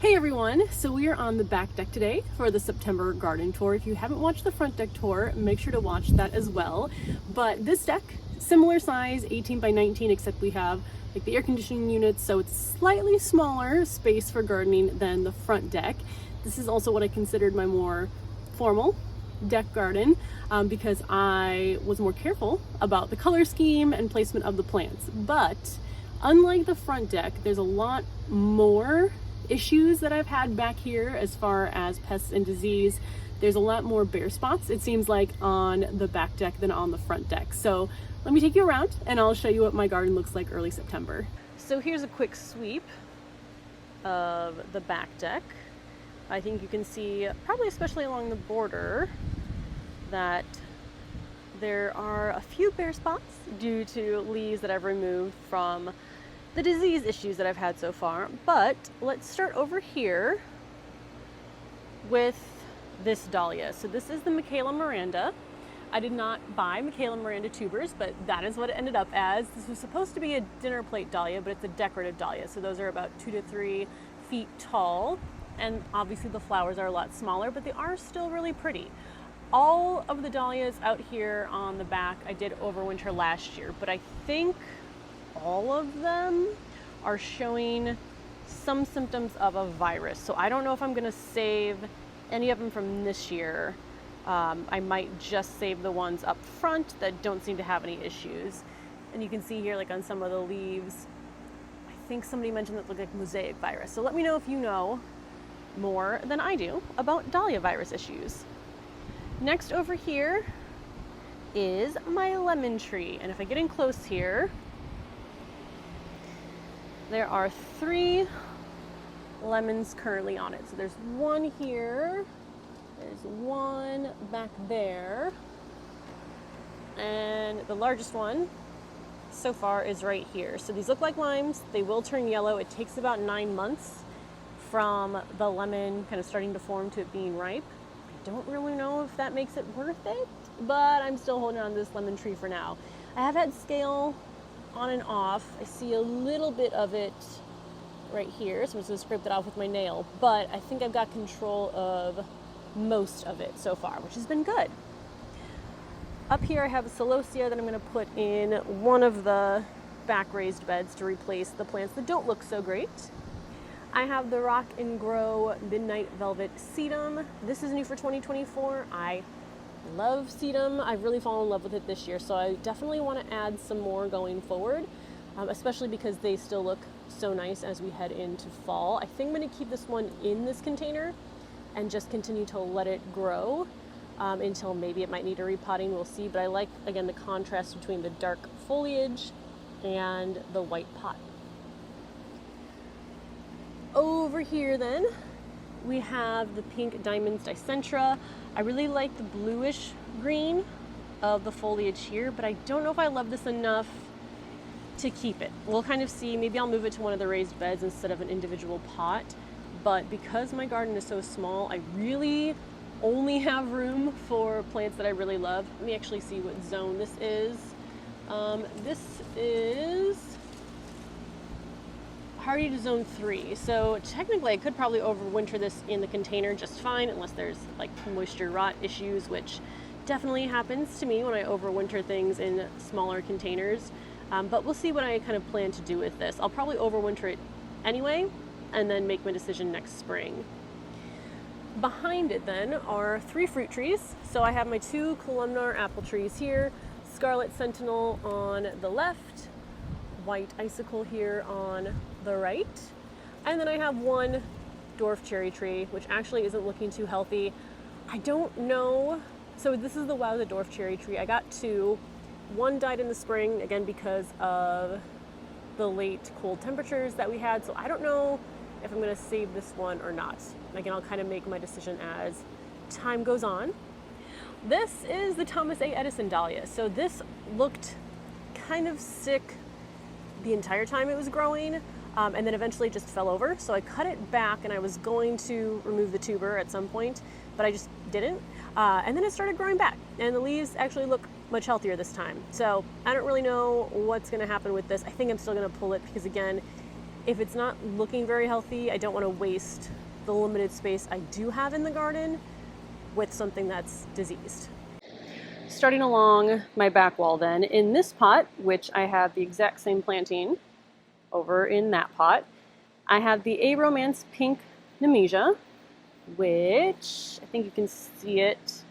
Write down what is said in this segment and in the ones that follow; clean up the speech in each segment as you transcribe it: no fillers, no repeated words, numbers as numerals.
Hey everyone, so we are on the back deck today for the September garden tour. If you haven't watched the front deck tour, make sure to watch that as well. But this deck, similar size, 18 by 19, except we have like the air conditioning units, so it's slightly smaller space for gardening than the front deck. This is also what I considered my more formal deck garden because I was more careful about the color scheme and placement of the plants. But unlike the front deck, there's a lot more issues that I've had back here as far as pests and disease. There's a lot more bare spots, it seems like, on the back deck than on the front deck. So let me take you around and I'll show you what my garden looks like early September. So here's a quick sweep of the back deck. I think you can see, probably especially along the border, that there are a few bare spots due to leaves that I've removed from the disease issues that I've had so far. But let's start over here with this dahlia. So this is the Michaela Miranda. I did not buy Michaela Miranda tubers, but that is what it ended up as. This was supposed to be a dinner plate dahlia, but it's a decorative dahlia. So those are about 2 to 3 feet tall. And obviously the flowers are a lot smaller, but they are still really pretty. All of the dahlias out here on the back I did overwinter last year, but I think all of them are showing some symptoms of a virus. So I don't know if I'm gonna save any of them from this year. I might just save the ones up front that don't seem to have any issues. And you can see here, like on some of the leaves, I think somebody mentioned that looked like mosaic virus. So let me know if you know more than I do about dahlia virus issues. Next over here is my lemon tree. And if I get in close here, there are 3 lemons currently on it. So there's one here, there's one back there, and the largest one so far is right here. So these look like limes. They will turn yellow. It takes about 9 months from the lemon kind of starting to form to it being ripe. I don't really know if that makes it worth it, but I'm still holding on to this lemon tree for now. I have had scale on and off. I see a little bit of it right here, so I'm just going to scrape that off with my nail, but I think I've got control of most of it so far, which has been good. Up here I have a celosia that I'm going to put in one of the back raised beds to replace the plants that don't look so great. I have the Rock and Grow Midnight Velvet Sedum. This is new for 2024. I love sedum. I've really fallen in love with it this year, so I definitely want to add some more going forward, especially because they still look so nice as we head into fall. I think I'm going to keep this one in this container and just continue to let it grow until maybe it might need a repotting. We'll see, but I like, again, the contrast between the dark foliage and the white pot. Over here then, we have the pink diamonds dicentra. I really like the bluish green of the foliage here, but I don't know if I love this enough to keep it. We'll kind of see. Maybe I'll move it to one of the raised beds instead of an individual pot. But because my garden is so small, I really only have room for plants that I really love. Let me actually see what zone this is. This is hardy to zone 3. So technically I could probably overwinter this in the container just fine, unless there's like moisture rot issues, which definitely happens to me when I overwinter things in smaller containers. But we'll see what I kind of plan to do with this. I'll probably overwinter it anyway and then make my decision next spring. Behind it then are 3 fruit trees. So I have my 2 columnar apple trees here, Scarlet Sentinel on the left, White Icicle here on the right, and then I have 1 dwarf cherry tree, which actually isn't looking too healthy. I don't know. So this is the Wow the dwarf cherry tree. I got 2. 1 died in the spring, again because of the late cold temperatures that we had, so I don't know if I'm going to save this one or not. Again, I'll kind of make my decision as time goes on. This is the Thomas A. Edison dahlia. So this looked kind of sick the entire time it was growing, and then eventually just fell over. So I cut it back, and I was going to remove the tuber at some point, but I just didn't. And then it started growing back, and the leaves actually look much healthier this time. So I don't really know what's going to happen with this. I think I'm still going to pull it because, again, if it's not looking very healthy, I don't want to waste the limited space I do have in the garden with something that's diseased. Starting along my back wall then, in this pot, which I have the exact same planting over in that pot, I have the A Romance Pink Nemesia, which I think you can see it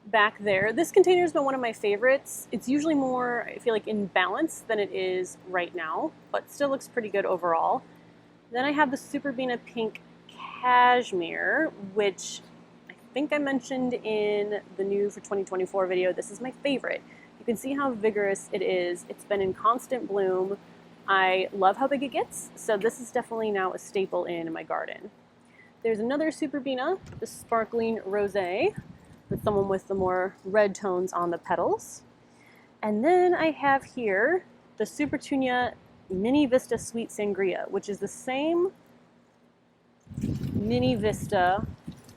back there. This container has been one of my favorites. It's usually more, I feel like, in balance than it is right now, but still looks pretty good overall. Then I have the Superbena Pink Cashmere, which I think I mentioned in the new for 2024 video. This is my favorite. You can see how vigorous it is. It's been in constant bloom. I love how big it gets, so this is definitely now a staple in my garden. There's another Superbena, the Sparkling Rosé, with someone with the more red tones on the petals. And then I have here the Supertunia Mini Vista Sweet Sangria, which is the same Mini Vista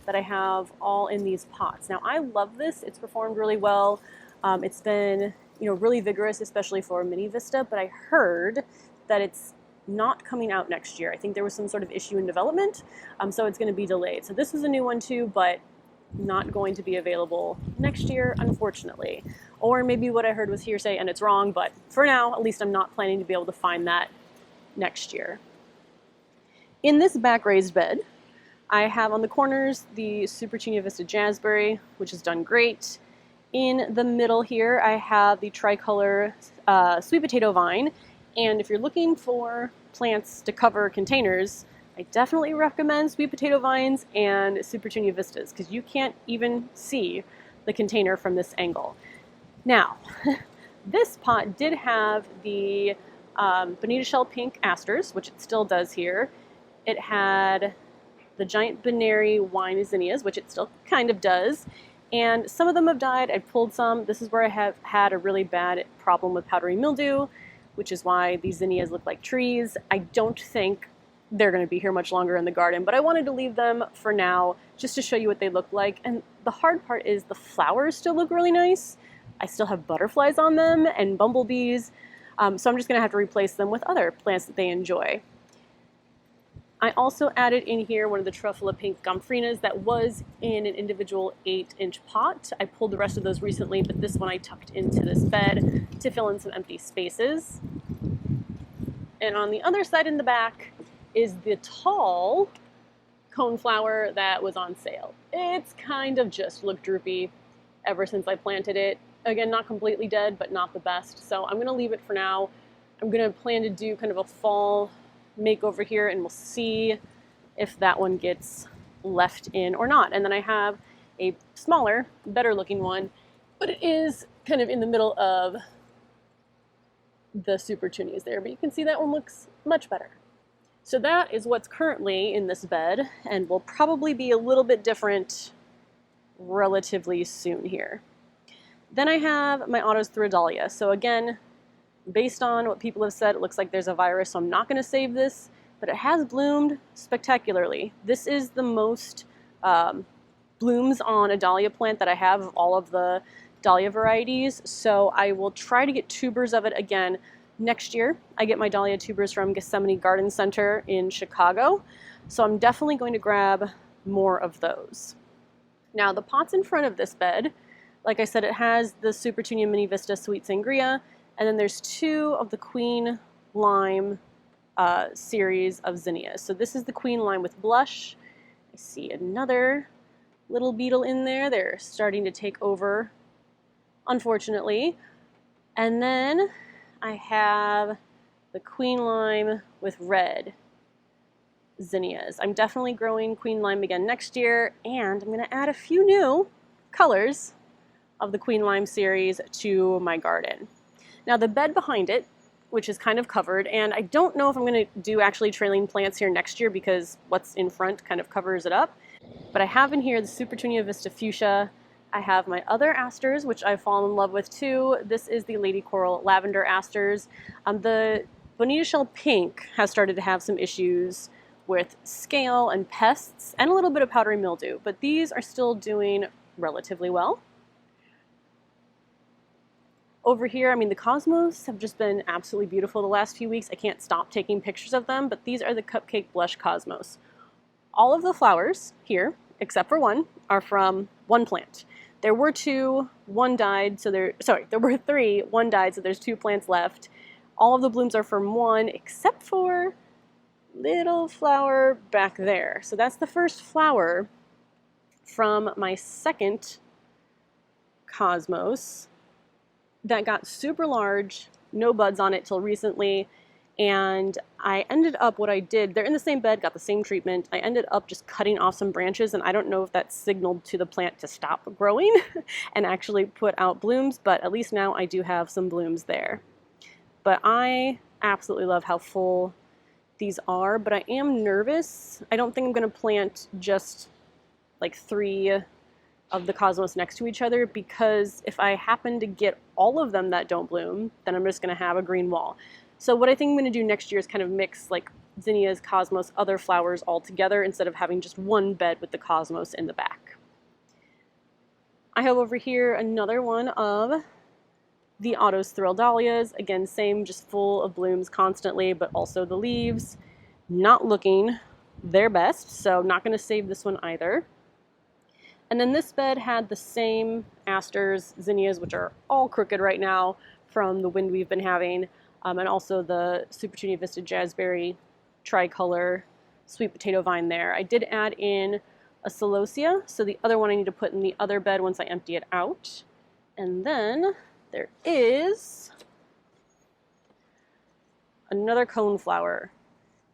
that I have all in these pots. Now I love this, it's performed really well. It's been, really vigorous, especially for Mini Vista, but I heard that it's not coming out next year. I think there was some sort of issue in development, so it's gonna be delayed. So this was a new one too, but not going to be available next year, unfortunately. Or maybe what I heard was hearsay and it's wrong, but for now, at least I'm not planning to be able to find that next year. In this back raised bed, I have on the corners the Supertunia Vista Jazzberry, which has done great. In the middle here, I have the tricolor sweet potato vine. And if you're looking for plants to cover containers, I definitely recommend sweet potato vines and Supertunia Vistas because you can't even see the container from this angle. Now, this pot did have the Bonita Shell Pink Asters, which it still does here. It had the giant Benary Wine Zinnias, which it still kind of does. And some of them have died. I pulled some. This is where I have had a really bad problem with powdery mildew, which is why these zinnias look like trees. I don't think they're going to be here much longer in the garden, but I wanted to leave them for now just to show you what they look like. And the hard part is the flowers still look really nice. I still have butterflies on them and bumblebees, so I'm just going to have to replace them with other plants that they enjoy. I also added in here one of the Truffula Pink Gomphrenias that was in an individual 8-inch pot. I pulled the rest of those recently, but this one I tucked into this bed to fill in some empty spaces. And on the other side in the back is the tall coneflower that was on sale. It's kind of just looked droopy ever since I planted it. Again, not completely dead, but not the best. So I'm gonna leave it for now. I'm gonna plan to do kind of a fall makeover here and we'll see if that one gets left in or not. And then I have a smaller, better looking one, but it is kind of in the middle of the Supertunias there, but you can see that one looks much better. So that is what's currently in this bed and will probably be a little bit different relatively soon here. Then I have my Autos Thridalia. So again, based on what people have said, it looks like there's a virus, so I'm not going to save this, but it has bloomed spectacularly. This is the most blooms on a dahlia plant that I have of all of the dahlia varieties, so I will try to get tubers of it again next year. I get my dahlia tubers from Gethsemane Garden Center in Chicago, so I'm definitely going to grab more of those. Now, the pots in front of this bed, like I said, it has the Supertunia Mini Vista Sweet Sangria, and then there's two of the Queen Lime series of zinnias. So this is the Queen Lime with blush. I see another little beetle in there. They're starting to take over, unfortunately. And then I have the Queen Lime with red zinnias. I'm definitely growing Queen Lime again next year, and I'm going to add a few new colors of the Queen Lime series to my garden. Now the bed behind it, which is kind of covered, and I don't know if I'm going to do actually trailing plants here next year because what's in front kind of covers it up, but I have in here the Supertunia Vista Fuchsia. I have my other asters, which I've fallen in love with too. This is the Lady Coral Lavender asters. The Bonita Shell Pink has started to have some issues with scale and pests and a little bit of powdery mildew, but these are still doing relatively well. Over here, I mean, the cosmos have just been absolutely beautiful the last few weeks. I can't stop taking pictures of them, but these are the Cupcake Blush Cosmos. All of the flowers here, except for one, are from one plant. There were two, one died, there were three, one died, so there's 2 plants left. All of the blooms are from one, except for little flower back there. So that's the first flower from my second cosmos that got super large, no buds on it till recently, and I ended up, what I did, they're in the same bed, got the same treatment, I ended up just cutting off some branches, and I don't know if that signaled to the plant to stop growing and actually put out blooms, but at least now I do have some blooms there. But I absolutely love how full these are, but I am nervous. I don't think I'm going to plant just like 3 of the cosmos next to each other, because if I happen to get all of them that don't bloom, then I'm just going to have a green wall. So what I think I'm going to do next year is kind of mix like zinnias, cosmos, other flowers all together instead of having just one bed with the cosmos in the back. I have over here another one of the Otto's Thrill Dahlias. Again, same, just full of blooms constantly, but also the leaves not looking their best, so not going to save this one either. And then this bed had the same asters, zinnias, which are all crooked right now from the wind we've been having, and also the Super Tunia Vista Jazzberry tricolor sweet potato vine there. I did add in a celosia, so the other one I need to put in the other bed once I empty it out. And then there is another coneflower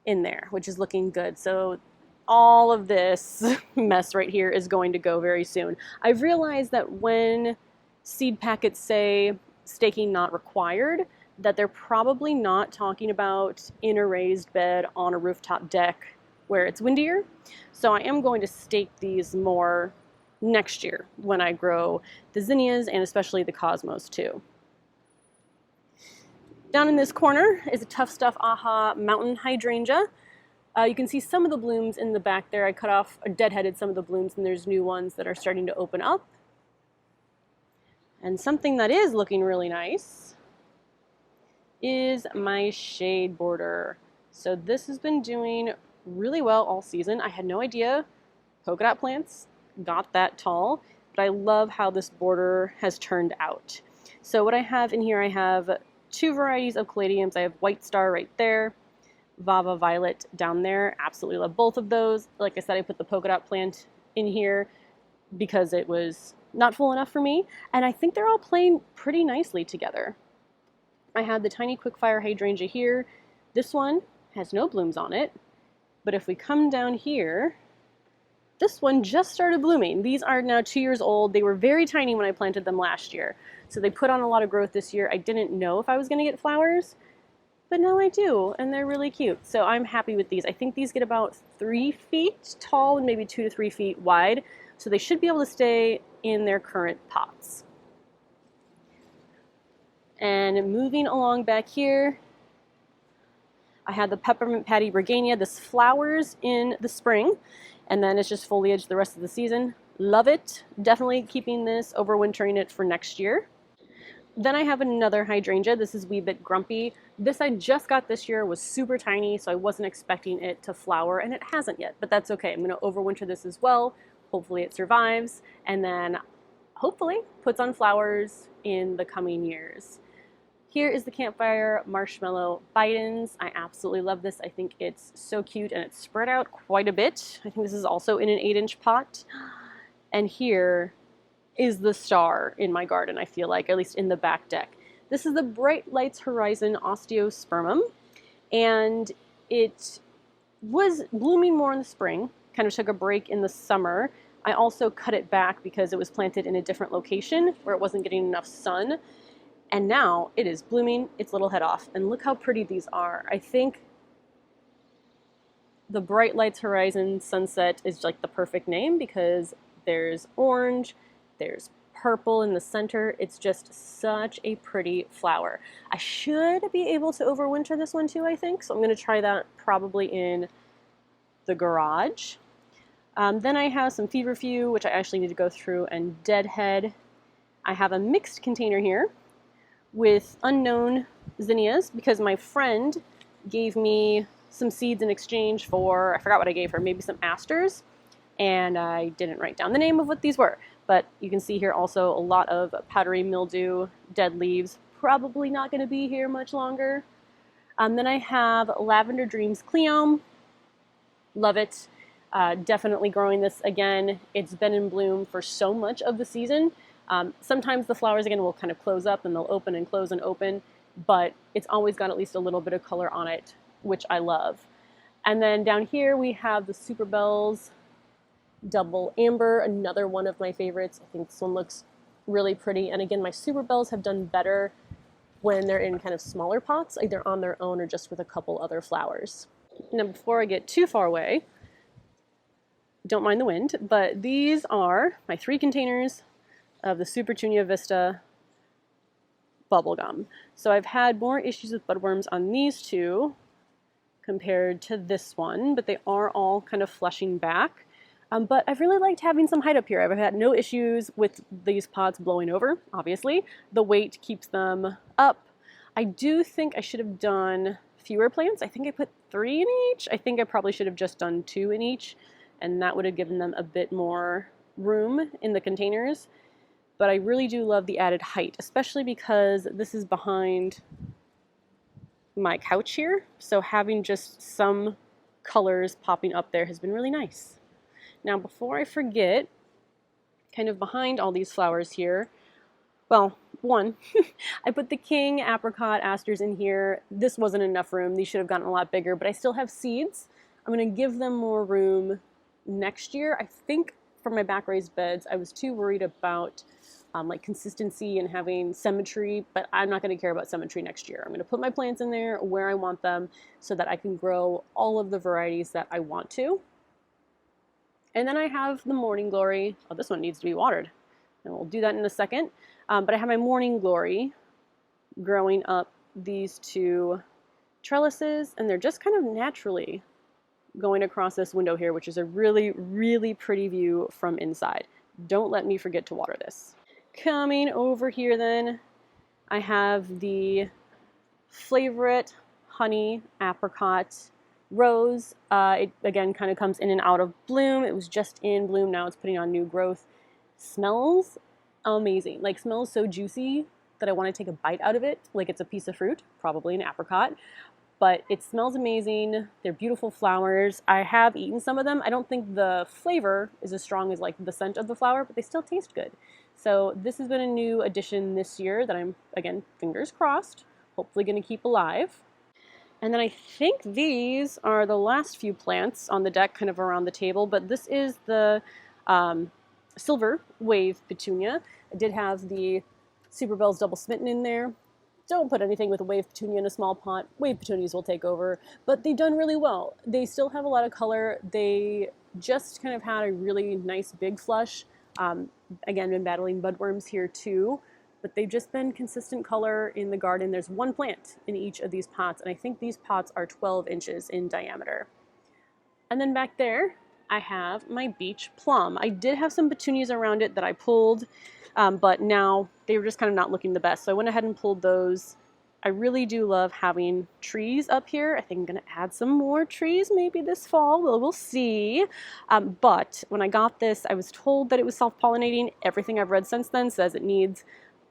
in there, which is looking good. So all of this mess right here is going to go very soon. I've realized that when seed packets say staking not required, that they're probably not talking about in a raised bed on a rooftop deck where it's windier. So I am going to stake these more next year when I grow the zinnias and especially the cosmos too. Down in this corner is a Tough Stuff Aha Mountain Hydrangea. You can see some of the blooms in the back there. I cut off or deadheaded some of the blooms, and there's new ones that are starting to open up. And something that is looking really nice is my shade border. So this has been doing really well all season. I had no idea polka dot plants got that tall, but I love how this border has turned out. So what I have in here, I have 2 varieties of caladiums. I have White Star right there, Vava Violet down there. Absolutely love both of those. Like I said, I put the polka dot plant in here because it was not full enough for me, and I think they're all playing pretty nicely together. I had the tiny Quickfire Hydrangea here. This one has no blooms on it, but if we come down here, this one just started blooming. These are now 2 years old. They were very tiny when I planted them last year, so they put on a lot of growth this year. I didn't know if I was going to get flowers, but now I do, and they're really cute. So I'm happy with these. I think these get about 3 feet tall and maybe 2 to 3 feet wide, so they should be able to stay in their current pots. And moving along back here, I had the Peppermint Patty Regania. This flowers in the spring, and then it's just foliage the rest of the season. Love it. Definitely keeping this, overwintering it for next year. Then I have another hydrangea. This is Wee Bit Grumpy. This I just got this year, was super tiny, so I wasn't expecting it to flower, and it hasn't yet, but that's okay. I'm going to overwinter this as well. Hopefully it survives, and then hopefully puts on flowers in the coming years. Here is the Campfire Marshmallow Bidens. I absolutely love this. I think it's so cute, and it's spread out quite a bit. I think this is also in an 8-inch pot. And here is the star in my garden, I feel like, at least in the back deck. This is the Bright Lights Horizon Osteospermum, and it was blooming more in the spring, kind of took a break in the summer. I also cut it back because it was planted in a different location where it wasn't getting enough sun. And now it is blooming its little head off. And look how pretty these are. I think the Bright Lights Horizon Sunset is like the perfect name because there's orange, there's purple in the center. It's just such a pretty flower. I should be able to overwinter this one too, I think. So I'm going to try that probably in the garage. Then I have some feverfew, which I actually need to go through and deadhead. I have a mixed container here with unknown zinnias because my friend gave me some seeds in exchange for, I forgot what I gave her, maybe some asters, and I didn't write down the name of what these were. But you can see here also a lot of powdery mildew, dead leaves, probably not going to be here much longer. Then I have Lavender Dreams Cleome. Love it. Definitely growing this again. It's been in bloom for so much of the season. Sometimes the flowers again will kind of close up and they'll open and close and open, but it's always got at least a little bit of color on it, which I love. And then down here we have the Super Bells Double Amber, another one of my favorites. I think this one looks really pretty. And again, my Super Bells have done better when they're in kind of smaller pots, either on their own or just with a couple other flowers. Now, before I get too far away, don't mind the wind, but these are my 3 containers of the Super Tunia Vista bubblegum. So I've had more issues with budworms on these 2 compared to this one, but they are all kind of flushing back. But I've really liked having some height up here. I've had no issues with these pots blowing over, obviously. The weight keeps them up. I do think I should have done fewer plants. I think I put 3 in each. I think I probably should have just done 2 in each, and that would have given them a bit more room in the containers. But I really do love the added height, especially because this is behind my couch here. So having just some colors popping up there has been really nice. Now, before I forget, kind of behind all these flowers here, well, one, I put the king apricot asters in here. This wasn't enough room. These should have gotten a lot bigger, but I still have seeds. I'm going to give them more room next year. I think for my back raised beds, I was too worried about like consistency and having symmetry, but I'm not going to care about symmetry next year. I'm going to put my plants in there where I want them so that I can grow all of the varieties that I want to. And then I have the Morning Glory. Oh, this one needs to be watered, and we'll do that in a second. But I have my Morning Glory growing up these 2 trellises, and they're just kind of naturally going across this window here, which is a really, really pretty view from inside. Don't let me forget to water this. Coming over here then, I have the Favorite Honey Apricot Rose. It again kind of comes in and out of bloom. It was just in bloom, now it's putting on new growth. Smells amazing. Like, smells so juicy that I want to take a bite out of it like it's a piece of fruit, probably an apricot. But it smells amazing. They're beautiful flowers. I have eaten some of them. I don't think the flavor is as strong as like the scent of the flower, but they still taste good. So this has been a new addition this year that I'm, again, fingers crossed, hopefully going to keep alive. And then I think these are the last few plants on the deck kind of around the table, but this is the silver wave petunia. I did have the Super Bells Double Smitten in there. Don't put anything with a wave petunia in a small pot. Wave petunias will take over, but they've done really well. They still have a lot of color. They just kind of had a really nice big flush. Again, been battling budworms here too. But they've just been consistent color in the garden. There's 1 plant in each of these pots, and I think these pots are 12 inches in diameter. And then back there, I have my beach plum. I did have some petunias around it that I pulled, but now they were just kind of not looking the best, so I went ahead and pulled those. I really do love having trees up here. I think I'm going to add some more trees maybe this fall. We'll see. But when I got this, I was told that it was self-pollinating. Everything I've read since then says it needs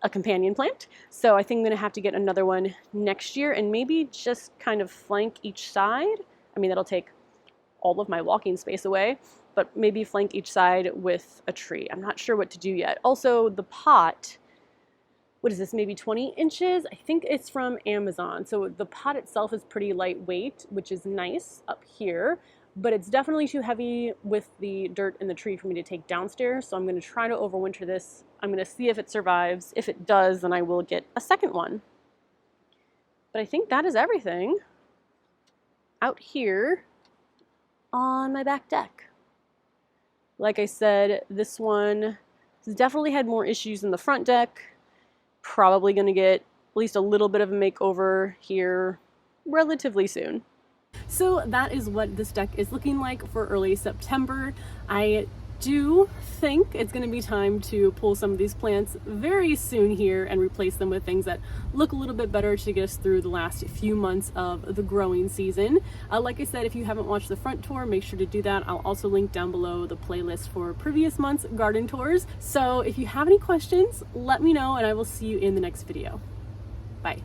a companion plant, so I think I'm going to have to get another one next year and maybe just kind of flank each side. I mean, that'll take all of my walking space away, but maybe flank each side with a tree. I'm not sure what to do yet. Also, the pot, what is this, maybe 20 inches? I think it's from Amazon, so the pot itself is pretty lightweight, which is nice up here, but it's definitely too heavy with the dirt in the tree for me to take downstairs, so I'm going to try to overwinter this. I'm going to see if it survives. If it does, then I will get a second one. But I think that is everything out here on my back deck. Like I said, this one has definitely had more issues than the front deck. Probably going to get at least a little bit of a makeover here relatively soon. So that is what this deck is looking like for early September. I do think it's going to be time to pull some of these plants very soon here and replace them with things that look a little bit better to get us through the last few months of the growing season. Like I said, if you haven't watched the front tour, make sure to do that. I'll also link down below the playlist for previous months' garden tours. So if you have any questions, let me know and I will see you in the next video. Bye.